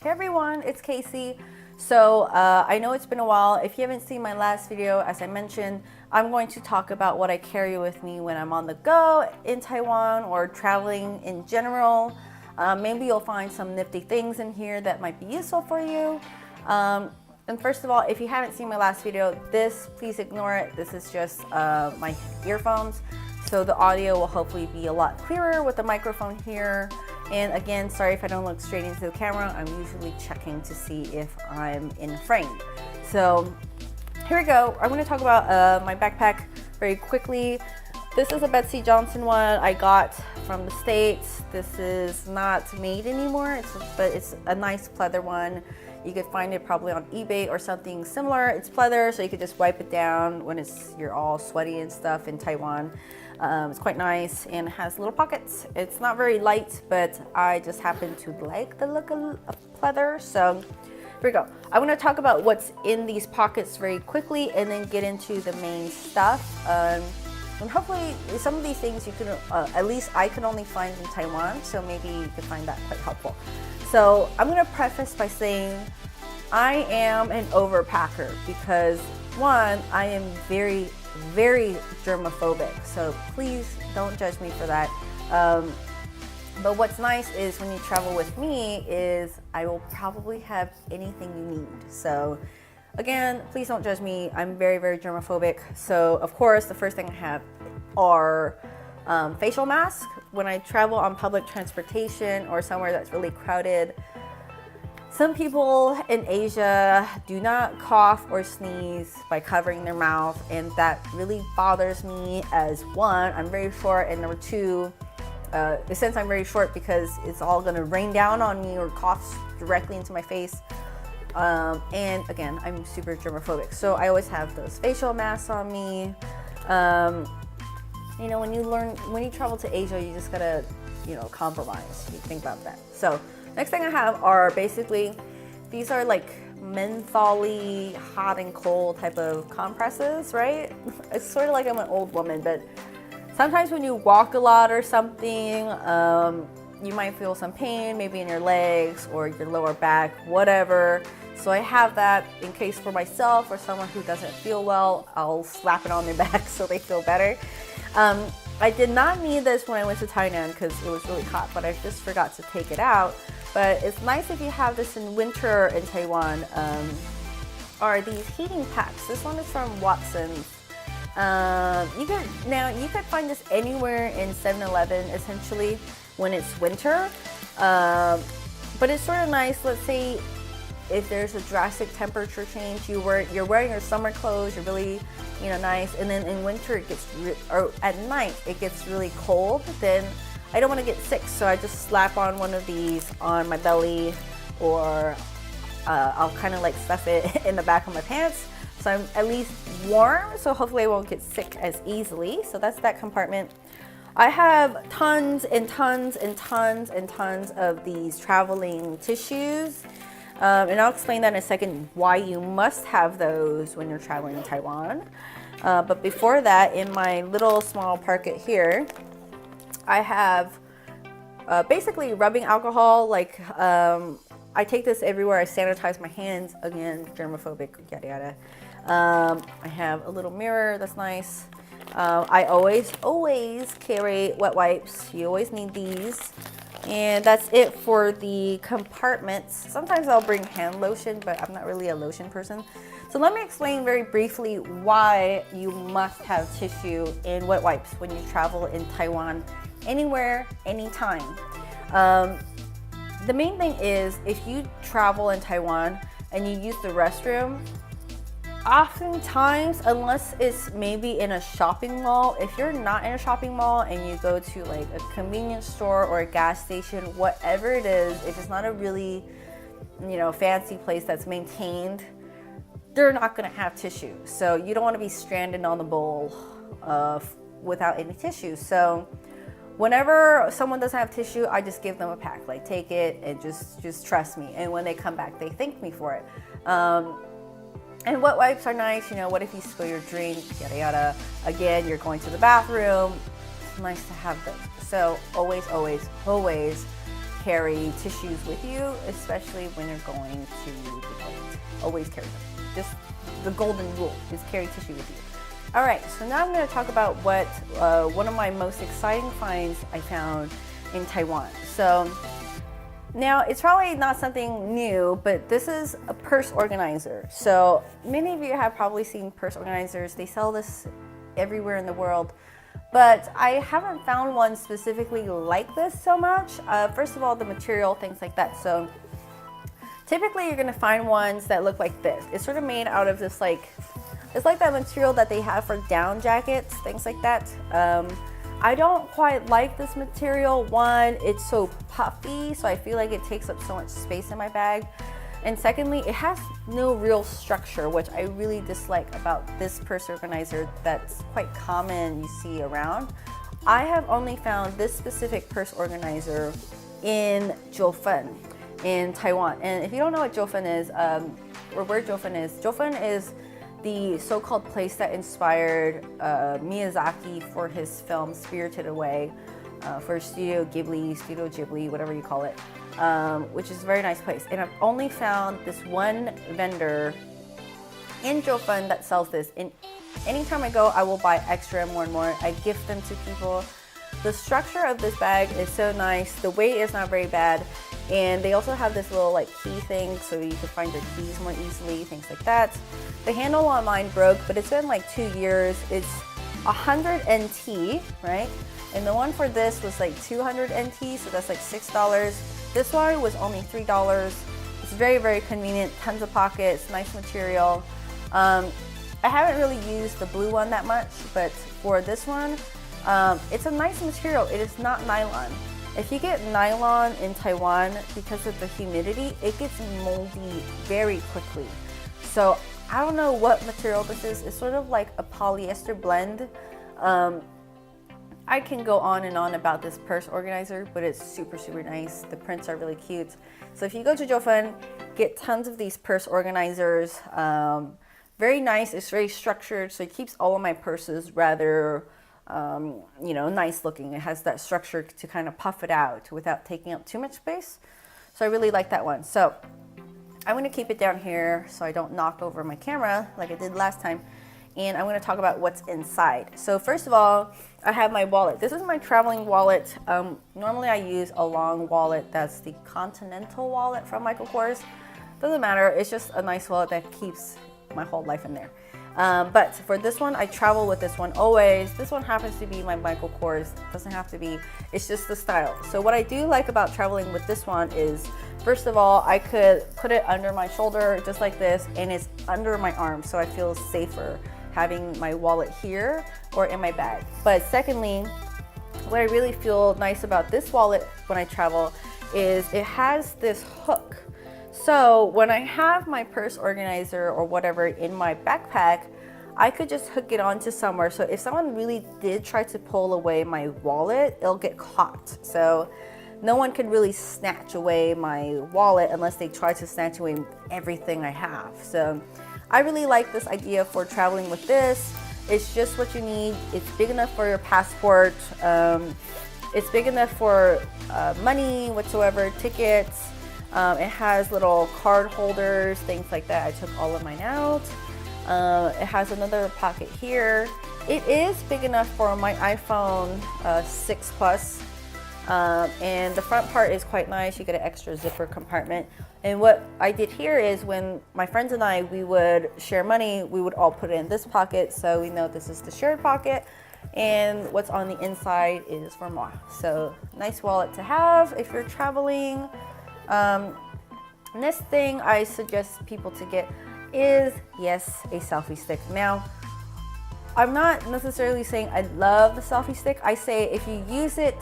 Hey everyone, it's Casey. So I know it's been a while. If you haven't seen my last video, as I mentioned, I'm going to talk about what I carry with me when I'm on the go in Taiwan or traveling in general. Maybe you'll find some nifty things in here that might be useful for you. And first of all, if you haven't seen my last video, please ignore it. This is just my earphones. So the audio will hopefully be a lot clearer with the microphone here. And again, sorry if I don't look straight into the camera. I'm usually checking to see if I'm in frame. So here we go. I'm going to talk about my backpack very quickly. This is a Betsy Johnson one I got from the States. This is not made anymore, but it's a nice pleather one. You could find it probably on eBay or something similar. It's pleather, so you could just wipe it down when you're all sweaty and stuff in Taiwan. It's quite nice and has little pockets. It's not very light, but I just happen to like the look of pleather. So here we go. I'm going to talk about what's in these pockets very quickly and then get into the main stuff. And hopefully some of these things you can, at least I can only find in Taiwan, so maybe you can find that quite helpful. So I'm going to preface by saying I am an overpacker because one, I am very germophobic, so please don't judge me for that. But what's nice is when you travel with me is I will probably have anything you need. So again, please don't judge me. I'm very germophobic. So of course, the first thing I have are facial masks. When I travel on public transportation or somewhere that's really crowded, some people in Asia do not cough or sneeze by covering their mouth, and that really bothers me as one, I'm very short, and number two, since I'm very short, because it's all gonna rain down on me or cough directly into my face. And again, I'm super germophobic, so I always have those facial masks on me. You know, when you travel to Asia, you just gotta, compromise. You think about that. So next thing I have are basically, these are like mentholy, hot and cold type of compresses, right? It's sort of like I'm an old woman, but sometimes when you walk a lot or something, you might feel some pain, maybe in your legs or your lower back, whatever. So I have that in case for myself or someone who doesn't feel well, I'll slap it on their back so they feel better. I did not need this when I went to Tainan because it was really hot, but I just forgot to take it out. But it's nice if you have this in winter in Taiwan, are these heating packs. This one is from Watson's. You could find this anywhere in 7-Eleven essentially when it's winter. But it's sort of nice, let's say if there's a drastic temperature change, you're wearing your summer clothes, you're really nice, and then in winter or at night it gets really cold, then I don't want to get sick, so I just slap on one of these on my belly, or I'll kind of like stuff it in the back of my pants, so I'm at least warm, so hopefully I won't get sick as easily. So that's that compartment. I have tons and tons of these traveling tissues. And I'll explain that in a second, why you must have those when you're traveling in Taiwan. But before that, in my little small pocket here, I have basically rubbing alcohol. Like I take this everywhere. I sanitize my hands. Again, germophobic, yada yada. I have a little mirror. That's nice. I always carry wet wipes. You always need these. And that's it for the compartments. Sometimes I'll bring hand lotion, but I'm not really a lotion person. So let me explain very briefly why you must have tissue and wet wipes when you travel in Taiwan, anywhere, anytime. The main thing is, if you travel in Taiwan and you use the restroom, oftentimes, unless it's maybe in a shopping mall, if you're not in a shopping mall and you go to like a convenience store or a gas station, whatever it is, if it's not a really, fancy place that's maintained, they're not gonna have tissue. So you don't wanna be stranded on the bowl without any tissue. So whenever someone doesn't have tissue, I just give them a pack, like take it and just trust me. And when they come back, they thank me for it. And wet wipes are nice, what if you spill your drink, yada yada. Again, you're going to the bathroom, it's nice to have those. So always carry tissues with you, especially when you're going to the toilet. Always carry them. Just the golden rule is carry tissue with you. All right, so now I'm going to talk about what one of my most exciting finds I found in Taiwan. So now it's probably not something new, but this is a purse organizer. So many of you have probably seen purse organizers. They sell this everywhere in the world, but I haven't found one specifically like this so much. First of all, the material, things like that. So typically you're gonna find ones that look like this. It's sort of made out of this it's like that material that they have for down jackets, things like that. I don't quite like this material. One, it's so puffy, so I feel like it takes up so much space in my bag. And secondly, it has no real structure, which I really dislike about this purse organizer that's quite common you see around. I have only found this specific purse organizer in Jiufen in Taiwan. And if you don't know what Jiufen is, or where Jiufen is the so-called place that inspired Miyazaki for his film Spirited Away, for Studio Ghibli, whatever you call it, which is a very nice place. And I've only found this one vendor in Jiufen that sells this. And anytime I go, I will buy extra and more. I gift them to people. The structure of this bag is so nice. The weight is not very bad. And they also have this little key thing so you can find your keys more easily, things like that. The handle on mine broke, but it's been 2 years. It's 100 NT, right? And the one for this was 200 NT, so that's $6. This one was only $3. It's very, very convenient, tons of pockets, nice material. I haven't really used the blue one that much, but for this one, it's a nice material. It is not nylon. If you get nylon in Taiwan, because of the humidity, it gets moldy very quickly. So I don't know what material this is. It's sort of like a polyester blend. I can go on and on about this purse organizer, but it's super, super nice. The prints are really cute. So if you go to Jiufen, get tons of these purse organizers. Very nice. It's very structured, so it keeps all of my purses rather nice looking. It has that structure to kind of puff it out without taking up too much space. So I really like that one. So I'm going to keep it down here so I don't knock over my camera like I did last time. And I'm going to talk about what's inside. So first of all, I have my wallet. This is my traveling wallet. Normally I use a long wallet. That's the Continental wallet from Michael Kors. Doesn't matter. It's just a nice wallet that keeps my whole life in there. But for this one, I travel with this one always. This one happens to be my Michael Kors. Doesn't have to be. It's just the style. So what I do like about traveling with this one is, first of all, I could put it under my shoulder just like this, and it's under my arm, so I feel safer having my wallet here or in my bag. But secondly, what I really feel nice about this wallet when I travel is it has this hook. So when I have my purse organizer or whatever in my backpack, I could just hook it onto somewhere. So if someone really did try to pull away my wallet, it'll get caught. So no one could really snatch away my wallet unless they try to snatch away everything I have. So I really like this idea for traveling with this. It's just what you need. It's big enough for your passport. It's big enough for money whatsoever, tickets. It has little card holders, things like that. I took all of mine out. It has another pocket here. It is big enough for my iPhone 6 Plus. And the front part is quite nice. You get an extra zipper compartment. And what I did here is when my friends and I, we would share money, we would all put it in this pocket. So we know this is the shared pocket. And what's on the inside is for moi. So nice wallet to have if you're traveling. Next thing I suggest people to get is, yes, a selfie stick. Now, I'm not necessarily saying I love the selfie stick. I say if you use it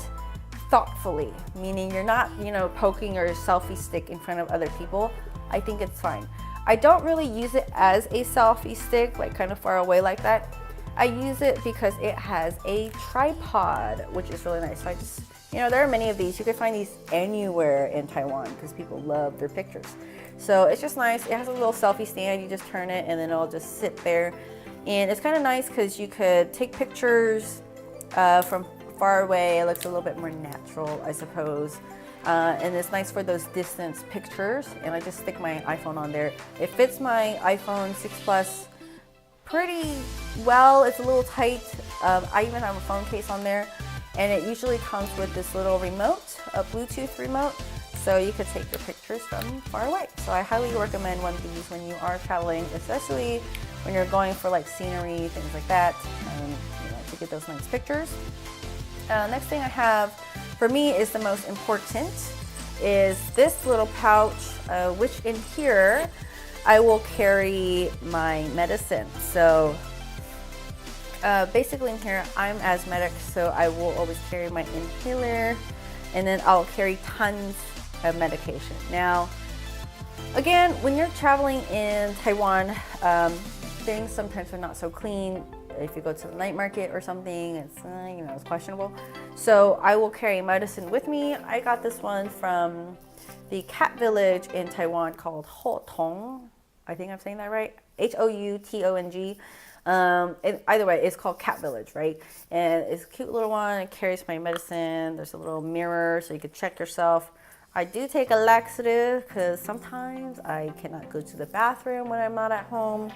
thoughtfully, meaning you're not, poking your selfie stick in front of other people, I think it's fine. I don't really use it as a selfie stick, kind of far away like that. I use it because it has a tripod, which is really nice. So I just, there are many of these. You can find these anywhere in Taiwan because people love their pictures. So it's just nice. It has a little selfie stand. You just turn it and then it'll just sit there. And it's kind of nice because you could take pictures from far away. It looks a little bit more natural, I suppose. And it's nice for those distance pictures. And I just stick my iPhone on there. It fits my iPhone 6 Plus pretty well. It's a little tight. I even have a phone case on there, and it usually comes with this little remote, a Bluetooth remote, so you could take your pictures from far away. So I highly recommend one of these when you are traveling, especially when you're going for like scenery, things like that, to get those nice pictures. Next thing I have for me is the most important, is this little pouch, which in here I will carry my medicine. So basically in here, I'm asthmatic, so I will always carry my inhaler, and then I'll carry tons of medication. Now, again, when you're traveling in Taiwan, things sometimes are not so clean. If you go to the night market or something, it's it's questionable. So I will carry medicine with me. I got this one from the cat village in Taiwan called Houtong. I think I'm saying that right. Houtong. And either way, it's called Cat Village, right? And it's a cute little one. It carries my medicine. There's a little mirror so you can check yourself. I do take a laxative because sometimes I cannot go to the bathroom when I'm not at home.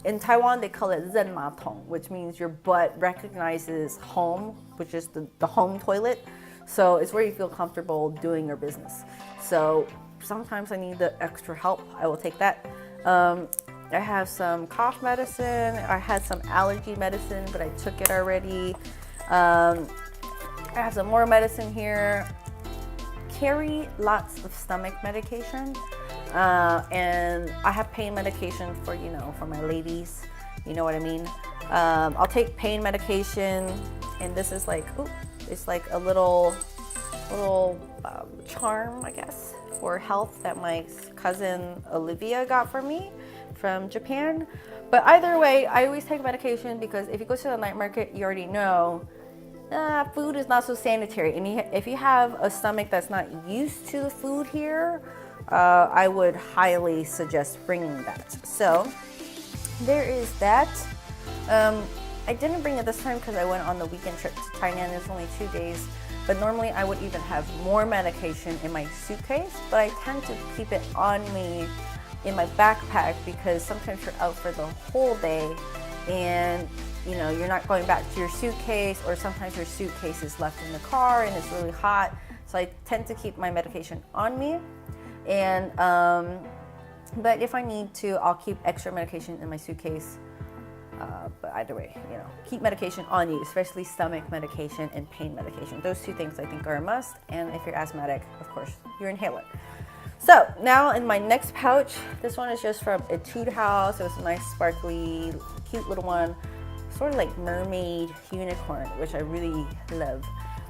In Taiwan, they call it Zen Ma Tong, which means your butt recognizes home, which is the home toilet. So it's where you feel comfortable doing your business. So sometimes I need the extra help. I will take that. I have some cough medicine. I had some allergy medicine, but I took it already. I have some more medicine here. Carry lots of stomach medication. And I have pain medication for, for my ladies. You know what I mean? I'll take pain medication, and this is like, it's like a little charm, I guess, for health that my cousin Olivia got for me from Japan. But either way, I always take medication because if you go to the night market, you already know food is not so sanitary. And if you have a stomach that's not used to the food here, I would highly suggest bringing that. So there is that. I didn't bring it this time because I went on the weekend trip to Tainan. It's only 2 days, but normally I would even have more medication in my suitcase, but I tend to keep it on me in my backpack because sometimes you're out for the whole day and you're not going back to your suitcase, or sometimes your suitcase is left in the car and it's really hot. So I tend to keep my medication on me. And but if I need to, I'll keep extra medication in my suitcase. But either way, keep medication on you, especially stomach medication and pain medication. Those two things I think are a must. And if you're asthmatic, of course, your inhaler. So now in my next pouch, this one is just from Etude House. It was a nice, sparkly, cute little one, sort of like mermaid unicorn, which I really love.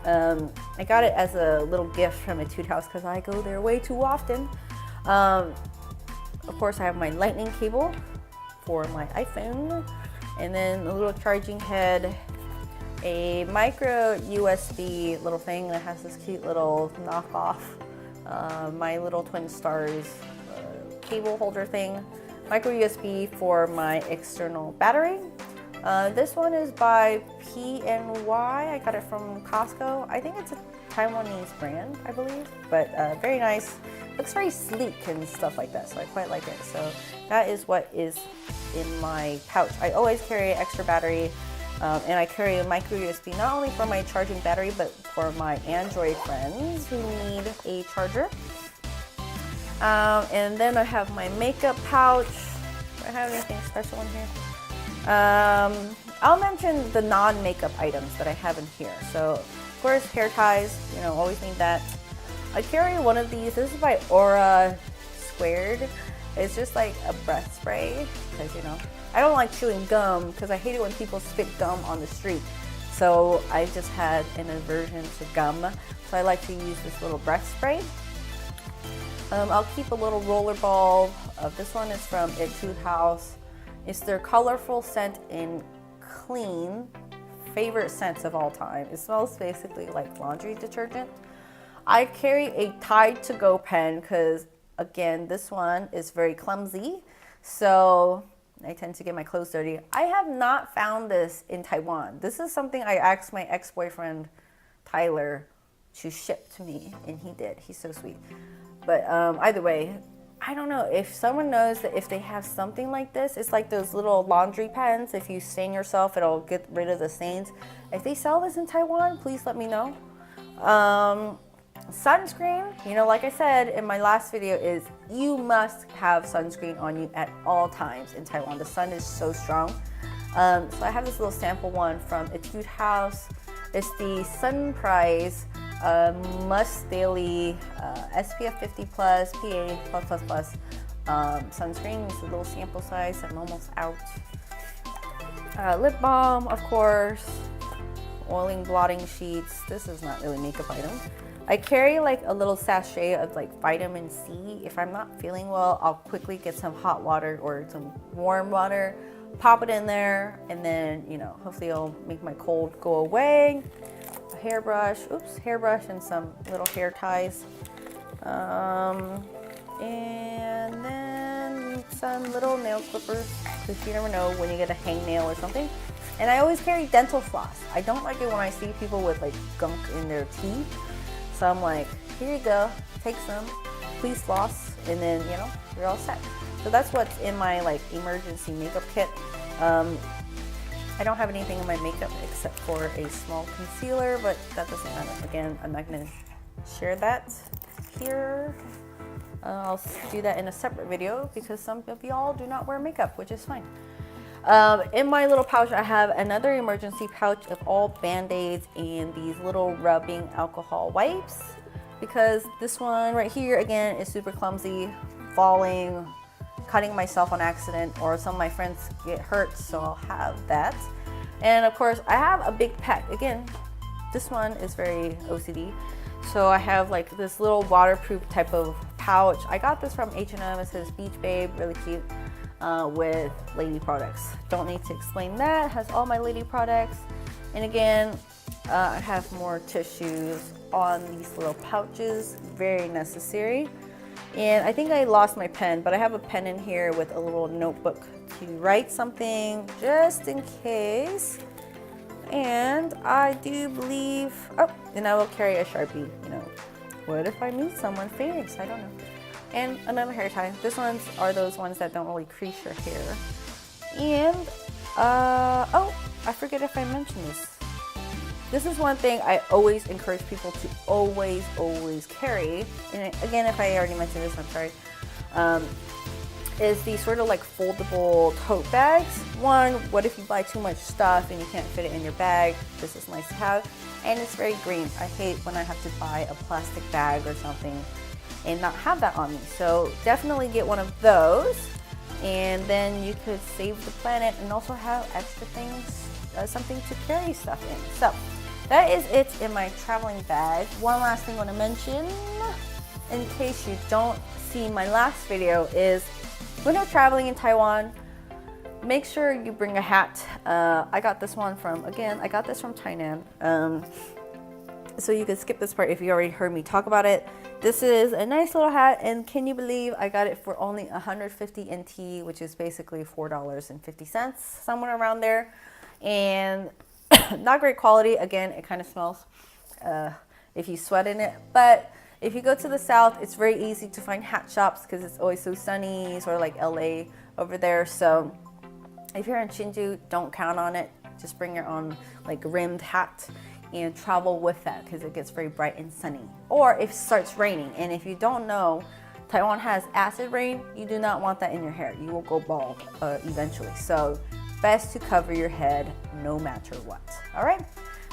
I got it as a little gift from Etude House because I go there way too often. Of course, I have my lightning cable for my iPhone, and then a little charging head, a micro USB little thing that has this cute little knockoff My Little Twin Stars cable holder thing, micro USB for my external battery. This one is by PNY. I got it from Costco. I think it's a Taiwanese brand, I believe, but very nice. Looks very sleek and stuff like that, so I quite like it. So that is what is in my pouch. I always carry an extra battery, and I carry a micro USB not only for my charging battery, but for my Android friends who need a charger. And then I have my makeup pouch. Do I have anything special in here? I'll mention the non-makeup items that I have in here. So, of course, hair ties, always need that. I carry one of these. This is by Aura Squared. It's just like a breath spray because, I don't like chewing gum because I hate it when people spit gum on the street. So I just had an aversion to gum. So I like to use this little breath spray. I'll keep a little roller ball. This one is from Etude House. It's their colorful scent in clean, favorite scents of all time. It smells basically like laundry detergent. I carry a Tide to Go pen because, again, this one is very clumsy. So I tend to get my clothes dirty. I have not found this in Taiwan. This is something I asked my ex-boyfriend, Tyler, to ship to me, and he did. He's so sweet. But either way, I don't know if someone knows that if they have something like this, it's like those little laundry pens. If you stain yourself, it'll get rid of the stains. If they sell this in Taiwan, please let me know. Sunscreen, you know, like I said in my last video, is you must have sunscreen on you at all times in Taiwan. The sun is so strong. So I have this little sample one from Etude House. It's the Sun Prize Must Daily SPF 50 plus PA+++ sunscreen. It's a little sample size. I'm almost out. Lip balm, of course. Oiling blotting sheets. This is not really makeup item. I carry like a little sachet of like vitamin C. If I'm not feeling well, I'll quickly get some hot water or some warm water, pop it in there, and then, you know, hopefully it'll make my cold go away. A hairbrush, hairbrush and some little hair ties. And then some little nail clippers, because you never know when you get a hangnail or something. And I always carry dental floss. I don't like it when I see people with like gunk in their teeth. So I'm like, here you go, take some, please floss, and then, you know, you're all set. So that's what's in my like emergency makeup kit. I don't have anything in my makeup except for a small concealer, but that doesn't matter. Again, I'm not gonna share that here. I'll do that in a separate video because some of y'all do not wear makeup, which is fine. In my little pouch, I have another emergency pouch of all Band-Aids and these little rubbing alcohol wipes, because this one right here, again, is super clumsy, falling, cutting myself on accident, or some of my friends get hurt, so I'll have that. And of course, I have a big pack. Again, this one is very OCD. So I have like this little waterproof type of pouch. I got this from H&M. It says Beach Babe, really cute. With lady products. Don't need to explain that. It has all my lady products. And again, I have more tissues on these little pouches. Very necessary. And I think I lost my pen, but I have a pen in here with a little notebook to write something just in case. And I do believe, and I will carry a Sharpie, you know. What if I meet someone famous? I don't know. And another hair tie. These ones are those ones that don't really crease your hair. And, oh, I forget if I mentioned this. This is one thing I always encourage people to always carry. And again, if I already mentioned this, I'm sorry. Is these sort of like foldable tote bags. One, what if you buy too much stuff and you can't fit it in your bag? This is nice to have. And it's very green. I hate when I have to buy a plastic bag or something and not have that on me. So definitely get one of those, and then you could save the planet and also have extra things, something to carry stuff in. So that is it in my traveling bag. One last thing I want to mention, in case you don't see my last video, is when you're traveling in Taiwan, make sure you bring a hat. I got this one from, again, I got this from Tainan. So you can skip this part if you already heard me talk about it. This is a nice little hat, and can you believe I got it for only 150 NT, which is basically $4.50, somewhere around there. And not great quality. Again, it kind of smells if you sweat in it. But if you go to the south, it's very easy to find hat shops because it's always so sunny, sort of like LA over there. So if you're in Shinju, don't count on it. Just bring your own like rimmed hat and travel with that because it gets very bright and sunny. Or if it starts raining, and if you don't know, Taiwan has acid rain. You do not want that in your hair. You will go bald eventually. So best to cover your head no matter what. All right.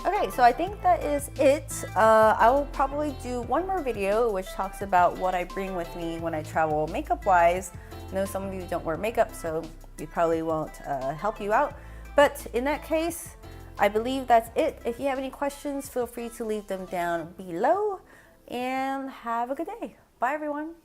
Okay, so I think that is it. I will probably do one more video which talks about what I bring with me when I travel makeup wise. I know some of you don't wear makeup, so it probably won't help you out. But in that case, I believe that's it. If you have any questions, feel free to leave them down below, and have a good day. Bye everyone.